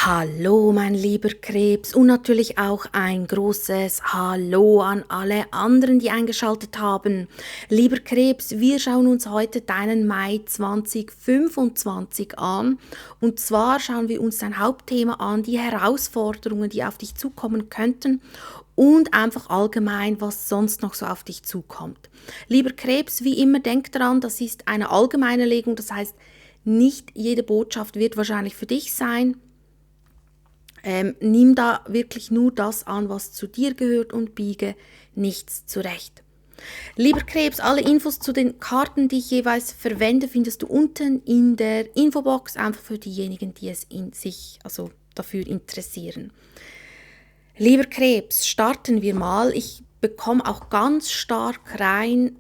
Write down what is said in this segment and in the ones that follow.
Hallo, mein lieber Krebs, und natürlich auch ein großes Hallo an alle anderen, die eingeschaltet haben. Lieber Krebs, wir schauen uns heute deinen Mai 2025 an. Und zwar schauen wir uns dein Hauptthema an, die Herausforderungen, die auf dich zukommen könnten und einfach allgemein, was sonst noch so auf dich zukommt. Lieber Krebs, wie immer, denk daran, das ist eine allgemeine Legung, das heißt, nicht jede Botschaft wird wahrscheinlich für dich sein. Nimm da wirklich nur das an, was zu dir gehört, und biege nichts zurecht. Lieber Krebs, alle Infos zu den Karten, die ich jeweils verwende, findest du unten in der Infobox, einfach für diejenigen, die es dafür interessieren. Lieber Krebs, starten wir mal. Ich bekomme auch ganz stark rein,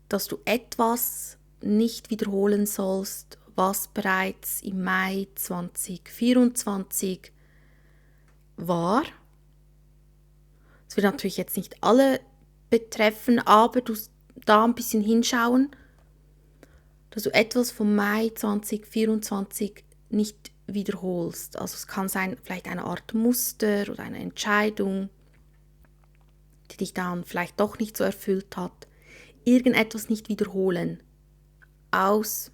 dass du etwas nicht wiederholen sollst, was bereits im Mai 2024 war. Das wird natürlich jetzt nicht alle betreffen, aber du da ein bisschen hinschauen, dass du etwas vom Mai 2024 nicht wiederholst. Also es kann sein, vielleicht eine Art Muster oder eine Entscheidung, die dich dann vielleicht doch nicht so erfüllt hat. Irgendetwas nicht wiederholen. Es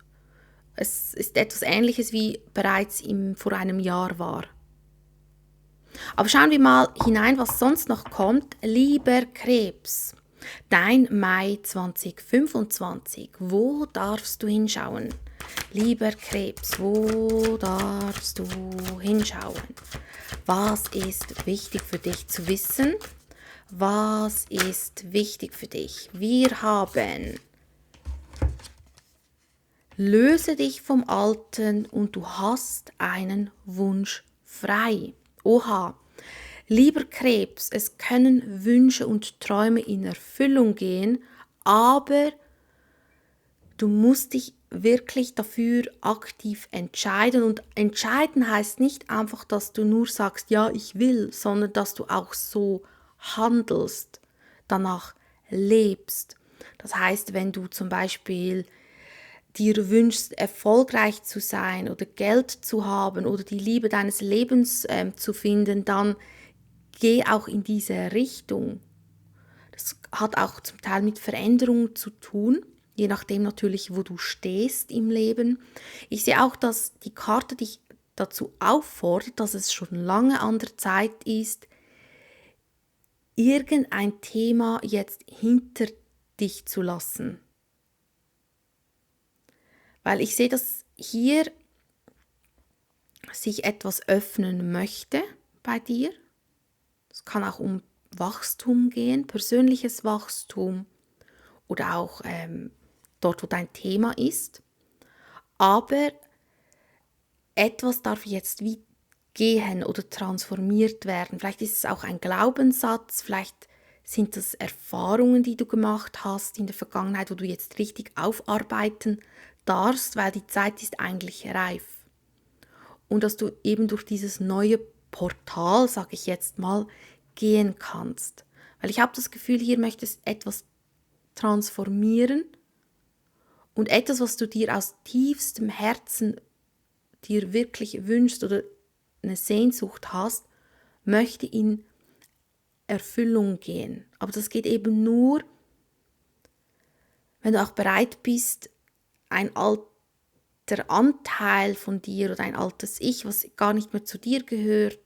ist etwas Ähnliches wie bereits vor einem Jahr war. Aber schauen wir mal hinein, was sonst noch kommt. Lieber Krebs, dein Mai 2025, wo darfst du hinschauen? Lieber Krebs, wo darfst du hinschauen? Was ist wichtig für dich zu wissen? Was ist wichtig für dich? Wir haben: Löse dich vom Alten und du hast einen Wunsch frei. Oha, lieber Krebs, es können Wünsche und Träume in Erfüllung gehen, aber du musst dich wirklich dafür aktiv entscheiden. Und entscheiden heißt nicht einfach, dass du nur sagst, ja, ich will, sondern dass du auch so handelst, danach lebst. Das heißt, wenn du zum Beispiel dir wünschst, erfolgreich zu sein oder Geld zu haben oder die Liebe deines Lebens zu finden, dann geh auch in diese Richtung. Das hat auch zum Teil mit Veränderungen zu tun, je nachdem natürlich, wo du stehst im Leben. Ich sehe auch, dass die Karte dich dazu auffordert, dass es schon lange an der Zeit ist, irgendein Thema jetzt hinter dich zu lassen. Weil ich sehe, dass hier sich etwas öffnen möchte bei dir. Es kann auch um Wachstum gehen, persönliches Wachstum oder auch dort, wo dein Thema ist. Aber etwas darf jetzt wie gehen oder transformiert werden. Vielleicht ist es auch ein Glaubenssatz, vielleicht sind das Erfahrungen, die du gemacht hast in der Vergangenheit, wo du jetzt richtig aufarbeiten darfst, weil die Zeit ist eigentlich reif. Und dass du eben durch dieses neue Portal, sage ich jetzt mal, gehen kannst. Weil ich habe das Gefühl, hier möchtest du etwas transformieren und etwas, was du dir aus tiefstem Herzen dir wirklich wünschst oder eine Sehnsucht hast, möchte in Erfüllung gehen. Aber das geht eben nur, wenn du auch bereit bist, ein alter Anteil von dir oder ein altes Ich, was gar nicht mehr zu dir gehört,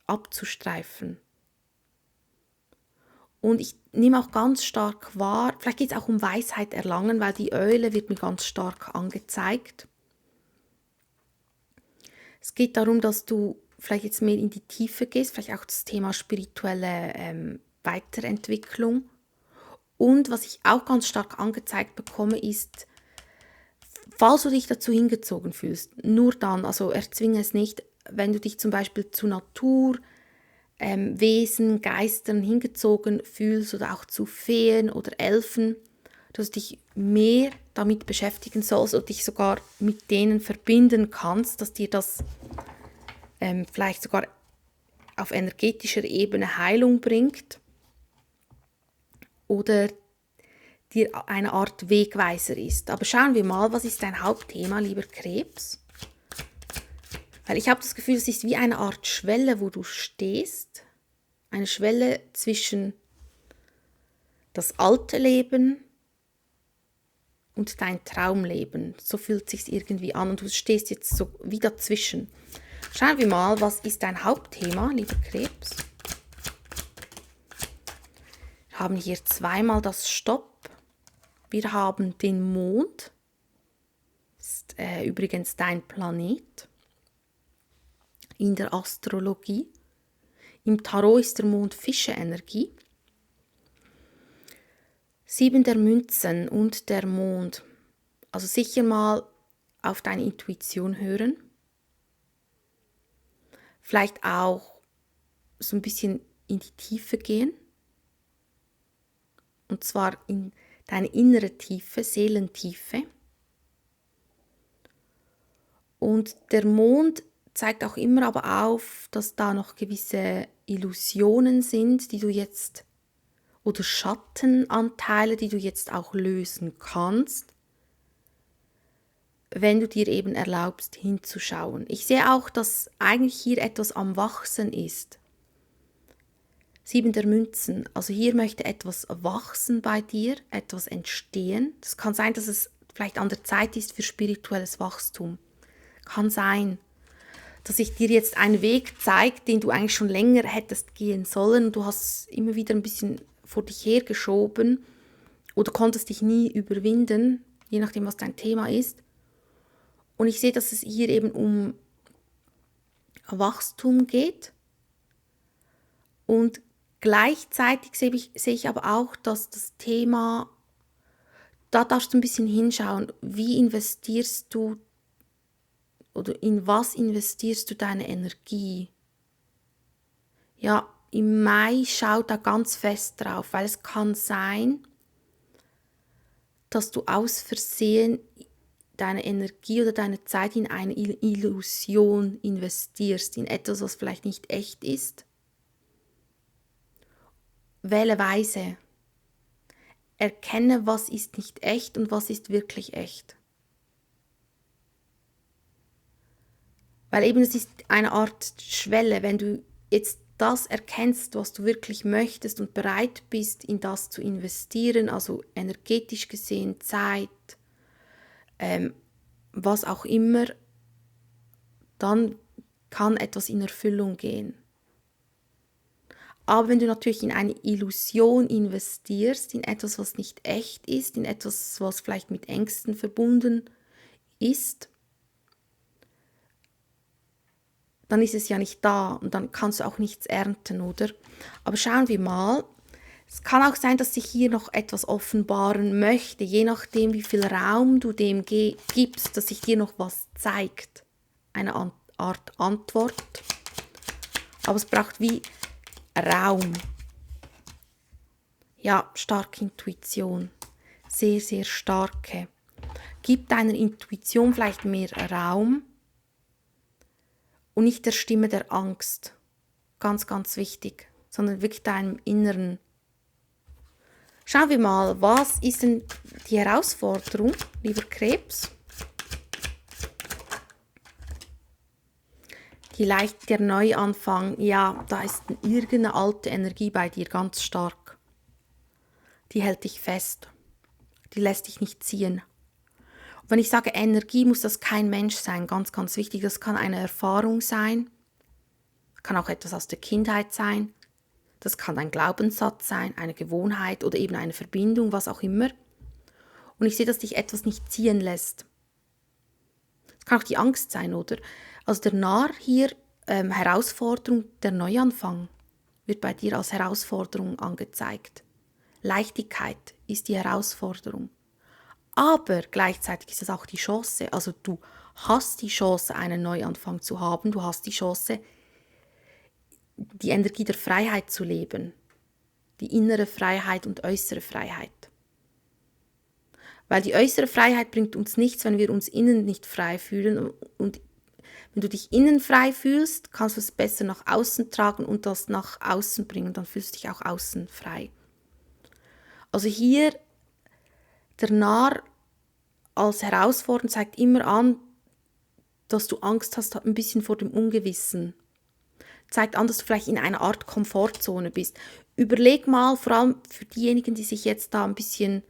abzustreifen. Und ich nehme auch ganz stark wahr, vielleicht geht es auch um Weisheit erlangen, weil die Eule wird mir ganz stark angezeigt. Es geht darum, dass du vielleicht jetzt mehr in die Tiefe gehst, vielleicht auch das Thema spirituelle Weiterentwicklung. Und was ich auch ganz stark angezeigt bekomme, ist, falls du dich dazu hingezogen fühlst, nur dann, also erzwinge es nicht, wenn du dich zum Beispiel zu Naturwesen, Geistern hingezogen fühlst oder auch zu Feen oder Elfen, dass du dich mehr damit beschäftigen sollst und dich sogar mit denen verbinden kannst, dass dir das vielleicht sogar auf energetischer Ebene Heilung bringt oder dir eine Art Wegweiser ist. Aber schauen wir mal, was ist dein Hauptthema, lieber Krebs? Weil ich habe das Gefühl, es ist wie eine Art Schwelle, wo du stehst. Eine Schwelle zwischen das alte Leben und dein Traumleben. So fühlt es sich irgendwie an und du stehst jetzt so wie dazwischen. Schauen wir mal, was ist dein Hauptthema, lieber Krebs? Wir haben hier zweimal das Stopp. Wir haben den Mond. Das ist übrigens dein Planet in der Astrologie. Im Tarot ist der Mond Fische-Energie. 7 der Münzen und der Mond. Also sicher mal auf deine Intuition hören. Vielleicht auch so ein bisschen in die Tiefe gehen. Und zwar in deine innere Tiefe, Seelentiefe. Und der Mond zeigt auch immer aber auf, dass da noch gewisse Illusionen sind, die du jetzt, oder Schattenanteile, die du jetzt auch lösen kannst, wenn du dir eben erlaubst, hinzuschauen. Ich sehe auch, dass eigentlich hier etwas am Wachsen ist. 7 der Münzen, also hier möchte etwas wachsen bei dir, etwas entstehen. Es kann sein, dass es vielleicht an der Zeit ist für spirituelles Wachstum. Kann sein, dass sich dir jetzt ein Weg zeigt, den du eigentlich schon länger hättest gehen sollen. Du hast immer wieder ein bisschen vor dich hergeschoben oder konntest dich nie überwinden, je nachdem, was dein Thema ist. Und ich sehe, dass es hier eben um Wachstum geht. Und gleichzeitig sehe ich aber auch, dass das Thema, da darfst du ein bisschen hinschauen, wie investierst du oder in was investierst du deine Energie? Ja, im Mai schau da ganz fest drauf, weil es kann sein, dass du aus Versehen deine Energie oder deine Zeit in eine Illusion investierst, in etwas, was vielleicht nicht echt ist. Wähle weise. Erkenne, was ist nicht echt und was ist wirklich echt. Weil eben es ist eine Art Schwelle, wenn du jetzt das erkennst, was du wirklich möchtest und bereit bist, in das zu investieren, also energetisch gesehen, Zeit, was auch immer, dann kann etwas in Erfüllung gehen. Aber wenn du natürlich in eine Illusion investierst, in etwas, was nicht echt ist, in etwas, was vielleicht mit Ängsten verbunden ist, dann ist es ja nicht da und dann kannst du auch nichts ernten, oder? Aber schauen wir mal. Es kann auch sein, dass sich hier noch etwas offenbaren möchte, je nachdem, wie viel Raum du dem gibst, dass sich dir noch was zeigt. Eine Art Antwort. Aber es braucht wie Raum. Ja, starke Intuition. Sehr, sehr starke. Gib deiner Intuition vielleicht mehr Raum und nicht der Stimme der Angst. Ganz, ganz wichtig. Sondern wirklich deinem Inneren. Schauen wir mal, was ist denn die Herausforderung, lieber Krebs? Der Neuanfang, ja, da ist irgendeine alte Energie bei dir ganz stark. Die hält dich fest. Die lässt dich nicht ziehen. Und wenn ich sage Energie, muss das kein Mensch sein, ganz, ganz wichtig. Das kann eine Erfahrung sein, kann auch etwas aus der Kindheit sein. Das kann ein Glaubenssatz sein, eine Gewohnheit oder eben eine Verbindung, was auch immer. Und ich sehe, dass dich etwas nicht ziehen lässt. Es kann auch die Angst sein, oder? Also der Narr hier, Herausforderung, der Neuanfang, wird bei dir als Herausforderung angezeigt. Leichtigkeit ist die Herausforderung. Aber gleichzeitig ist es auch die Chance. Also du hast die Chance, einen Neuanfang zu haben. Du hast die Chance, die Energie der Freiheit zu leben, die innere Freiheit und äußere Freiheit. Weil die äußere Freiheit bringt uns nichts, wenn wir uns innen nicht frei fühlen. Und wenn du dich innen frei fühlst, kannst du es besser nach außen tragen und das nach außen bringen. Dann fühlst du dich auch außen frei. Also hier, der Narr als Herausforderung zeigt immer an, dass du Angst hast, ein bisschen vor dem Ungewissen. Zeigt an, dass du vielleicht in einer Art Komfortzone bist. Überleg mal, vor allem für diejenigen, die sich jetzt da ein bisschen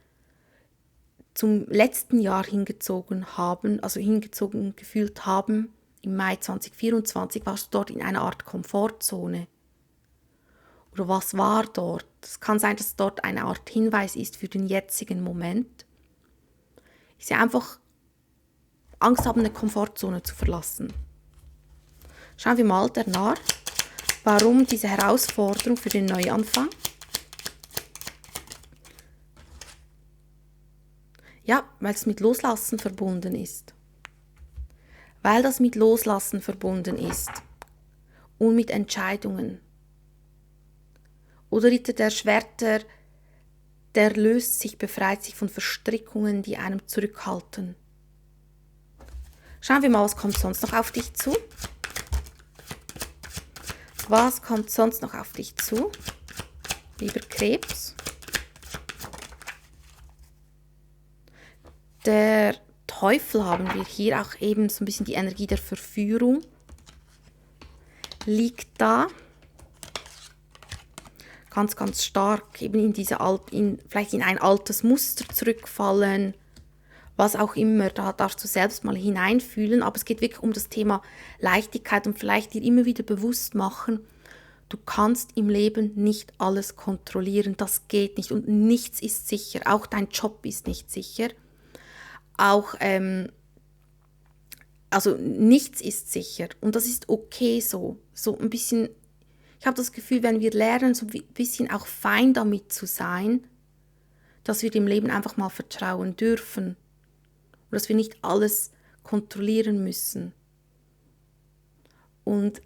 zum letzten Jahr hingezogen haben, also hingezogen gefühlt haben, im Mai 2024, warst du dort in einer Art Komfortzone. Oder was war dort? Es kann sein, dass dort eine Art Hinweis ist für den jetzigen Moment. Ich sehe einfach Angst haben, eine Komfortzone zu verlassen. Schauen wir mal danach, warum diese Herausforderung für den Neuanfang. Ja, weil es mit Loslassen verbunden ist. Weil das mit Loslassen verbunden ist und mit Entscheidungen. Oder Ritter der Schwerter, der löst sich, befreit sich von Verstrickungen, die einem zurückhalten. Schauen wir mal, was kommt sonst noch auf dich zu? Was kommt sonst noch auf dich zu, lieber Krebs? Der Teufel haben wir hier, auch eben so ein bisschen die Energie der Verführung, liegt da. Ganz, ganz stark eben in diese vielleicht in ein altes Muster zurückfallen, was auch immer, da darfst du selbst mal hineinfühlen, aber es geht wirklich um das Thema Leichtigkeit und vielleicht dir immer wieder bewusst machen, du kannst im Leben nicht alles kontrollieren, das geht nicht und nichts ist sicher, auch dein Job ist nicht sicher, auch, also nichts ist sicher und das ist okay so ein bisschen. Ich habe das Gefühl, wenn wir lernen, so ein bisschen auch fein damit zu sein, dass wir dem Leben einfach mal vertrauen dürfen und dass wir nicht alles kontrollieren müssen. Und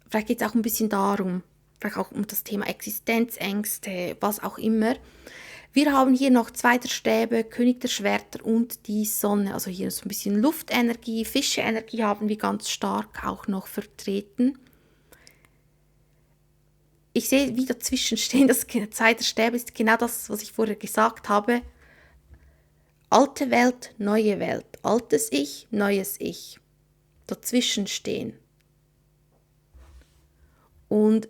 vielleicht geht es auch ein bisschen darum, vielleicht auch um das Thema Existenzängste, was auch immer. Wir haben hier noch 2 der Stäbe, König der Schwerter und die Sonne. Also hier so ein bisschen Luftenergie, Fische-Energie haben wir ganz stark auch noch vertreten. Ich sehe, wie dazwischen stehen, das 2 der Stäbe ist genau das, was ich vorher gesagt habe. Alte Welt, neue Welt. Altes Ich, neues Ich. Dazwischen stehen. Und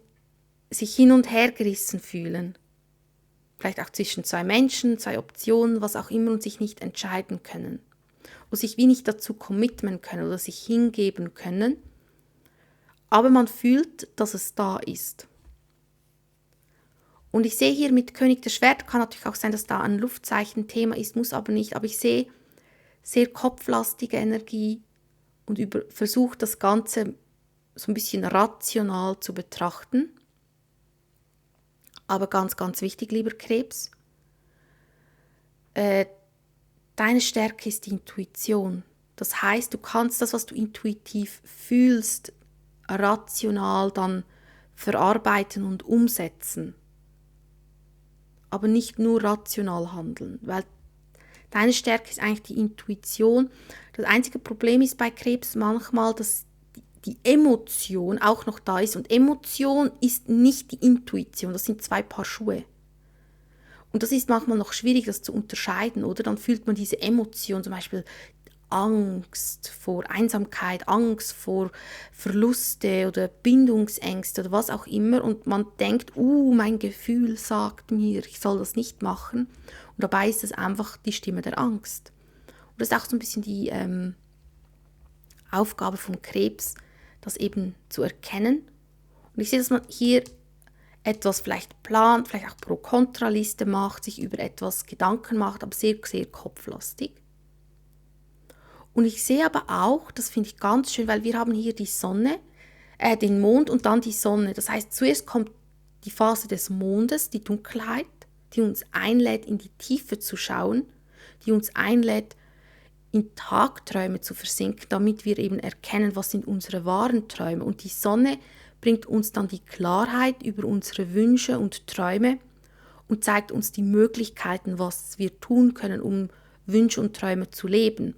sich hin und her gerissen fühlen. Vielleicht auch zwischen 2 Menschen, 2 Optionen, was auch immer und sich nicht entscheiden können. Und sich wie nicht dazu committen können oder sich hingeben können. Aber man fühlt, dass es da ist. Und ich sehe hier mit König der Schwerter, kann natürlich auch sein, dass da ein Luftzeichen-Thema ist, muss aber nicht. Aber ich sehe sehr kopflastige Energie und versuche das Ganze so ein bisschen rational zu betrachten. Aber ganz, ganz wichtig, lieber Krebs, deine Stärke ist die Intuition. Das heißt, du kannst das, was du intuitiv fühlst, rational dann verarbeiten und umsetzen. Aber nicht nur rational handeln, weil deine Stärke ist eigentlich die Intuition. Das einzige Problem ist bei Krebs manchmal, dass die Emotion auch noch da ist und Emotion ist nicht die Intuition, das sind 2 Paar Schuhe. Und das ist manchmal noch schwierig, das zu unterscheiden, oder? Dann fühlt man diese Emotion, zum Beispiel Angst vor Einsamkeit, Angst vor Verluste oder Bindungsängste oder was auch immer und man denkt, mein Gefühl sagt mir, ich soll das nicht machen und dabei ist es einfach die Stimme der Angst. Und das ist auch so ein bisschen die Aufgabe vom Krebs, das eben zu erkennen. Und ich sehe, dass man hier etwas vielleicht plant, vielleicht auch Pro-Kontra-Liste macht, sich über etwas Gedanken macht, aber sehr, sehr kopflastig. Und ich sehe aber auch, das finde ich ganz schön, weil wir haben hier die Sonne, den Mond und dann die Sonne. Das heißt, zuerst kommt die Phase des Mondes, die Dunkelheit, die uns einlädt, in die Tiefe zu schauen, die uns einlädt, in Tagträume zu versinken, damit wir eben erkennen, was sind unsere wahren Träume. Und die Sonne bringt uns dann die Klarheit über unsere Wünsche und Träume und zeigt uns die Möglichkeiten, was wir tun können, um Wünsche und Träume zu leben.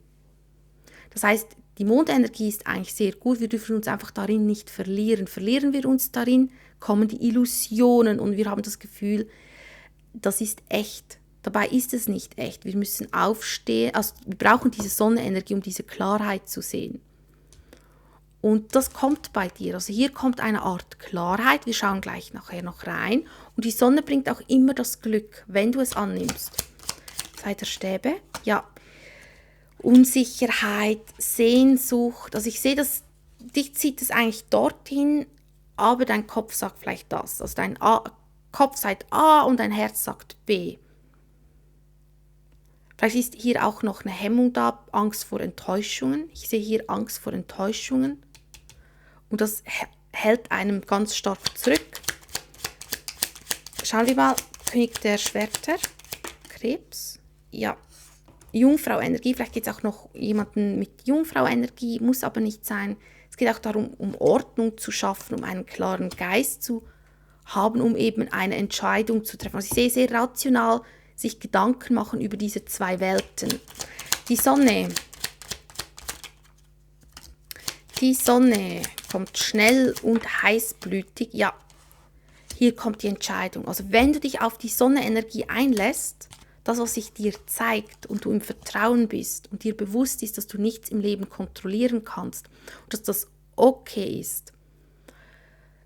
Das heißt, die Mondenergie ist eigentlich sehr gut, wir dürfen uns einfach darin nicht verlieren. Verlieren wir uns darin, kommen die Illusionen und wir haben das Gefühl, das ist echt. Dabei ist es nicht echt. Wir müssen aufstehen, also wir brauchen diese Sonnenenergie, um diese Klarheit zu sehen. Und das kommt bei dir. Also hier kommt eine Art Klarheit. Wir schauen gleich nachher noch rein. Und die Sonne bringt auch immer das Glück, wenn du es annimmst. Zwei der Stäbe. Ja. Unsicherheit, Sehnsucht. Also ich sehe, dass dich zieht es eigentlich dorthin, aber dein Kopf sagt vielleicht das. Also dein Kopf sagt A und dein Herz sagt B. Vielleicht ist hier auch noch eine Hemmung da, Angst vor Enttäuschungen. Ich sehe hier Angst vor Enttäuschungen. Und das hält einem ganz stark zurück. Schauen wir mal, König der Schwerter, Krebs, ja, Jungfrau-Energie, vielleicht geht es auch noch jemanden mit Jungfrau-Energie, muss aber nicht sein. Es geht auch darum, um Ordnung zu schaffen, um einen klaren Geist zu haben, um eben eine Entscheidung zu treffen. Also ich sehe sehr rational, sich Gedanken machen über diese zwei Welten. Die Sonne kommt schnell und heißblütig. Ja, hier kommt die Entscheidung. Also wenn du dich auf die Sonnenenergie einlässt, das, was sich dir zeigt und du im Vertrauen bist und dir bewusst ist, dass du nichts im Leben kontrollieren kannst und dass das okay ist,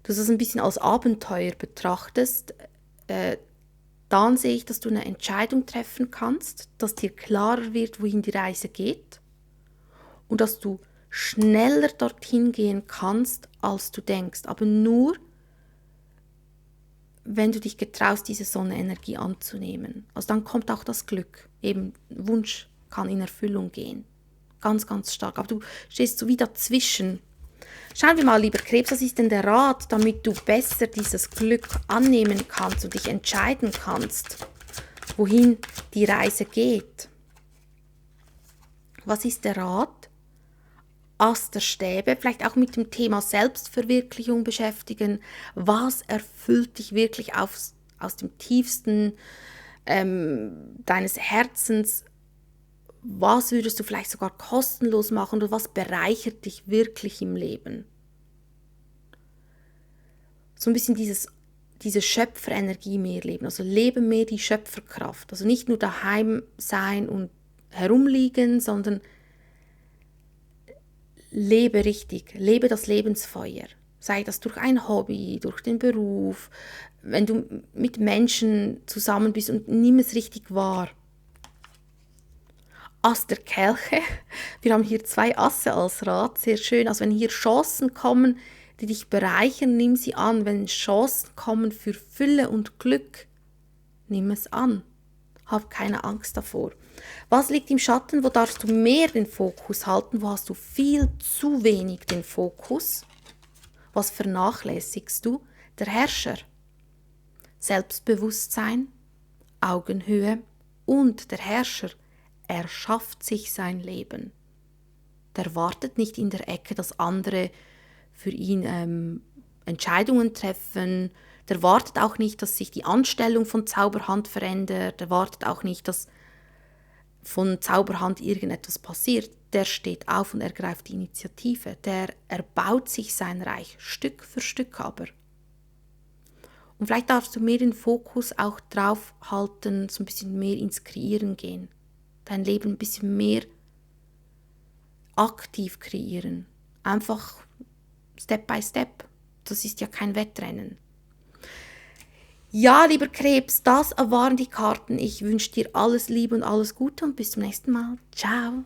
dass du das ein bisschen als Abenteuer betrachtest, dann sehe ich, dass du eine Entscheidung treffen kannst, dass dir klarer wird, wohin die Reise geht und dass du schneller dorthin gehen kannst, als du denkst. Aber nur, wenn du dich getraust, diese Sonnenenergie anzunehmen. Also dann kommt auch das Glück. Eben, Wunsch kann in Erfüllung gehen. Ganz, ganz stark. Aber du stehst so wie dazwischen. Schauen wir mal, lieber Krebs, was ist denn der Rat, damit du besser dieses Glück annehmen kannst und dich entscheiden kannst, wohin die Reise geht? Was ist der Rat? Ass der Stäbe, vielleicht auch mit dem Thema Selbstverwirklichung beschäftigen. Was erfüllt dich wirklich aus dem tiefsten deines Herzens? Was würdest du vielleicht sogar kostenlos machen oder was bereichert dich wirklich im Leben? So ein bisschen diese Schöpferenergie mehr leben, also lebe mehr die Schöpferkraft. Also nicht nur daheim sein und herumliegen, sondern lebe richtig, lebe das Lebensfeuer. Sei das durch ein Hobby, durch den Beruf, wenn du mit Menschen zusammen bist und nimm es richtig wahr. Ass der Kelche, wir haben hier 2 Asse als Rat, sehr schön. Also wenn hier Chancen kommen, die dich bereichern, nimm sie an. Wenn Chancen kommen für Fülle und Glück, nimm es an. Hab keine Angst davor. Was liegt im Schatten? Wo darfst du mehr den Fokus halten? Wo hast du viel zu wenig den Fokus? Was vernachlässigst du? Der Herrscher. Selbstbewusstsein, Augenhöhe und der Herrscher erschafft sich sein Leben. Der wartet nicht in der Ecke, dass andere für ihn Entscheidungen treffen. Der wartet auch nicht, dass sich die Anstellung von Zauberhand verändert. Der wartet auch nicht, dass von Zauberhand irgendetwas passiert. Der steht auf und ergreift die Initiative. Der erbaut sich sein Reich, Stück für Stück aber. Und vielleicht darfst du mehr den Fokus auch drauf halten, so ein bisschen mehr ins Kreieren gehen. Dein Leben ein bisschen mehr aktiv kreieren. Einfach Step by Step. Das ist ja kein Wettrennen. Ja, lieber Krebs, das waren die Karten. Ich wünsche dir alles Liebe und alles Gute und bis zum nächsten Mal. Ciao.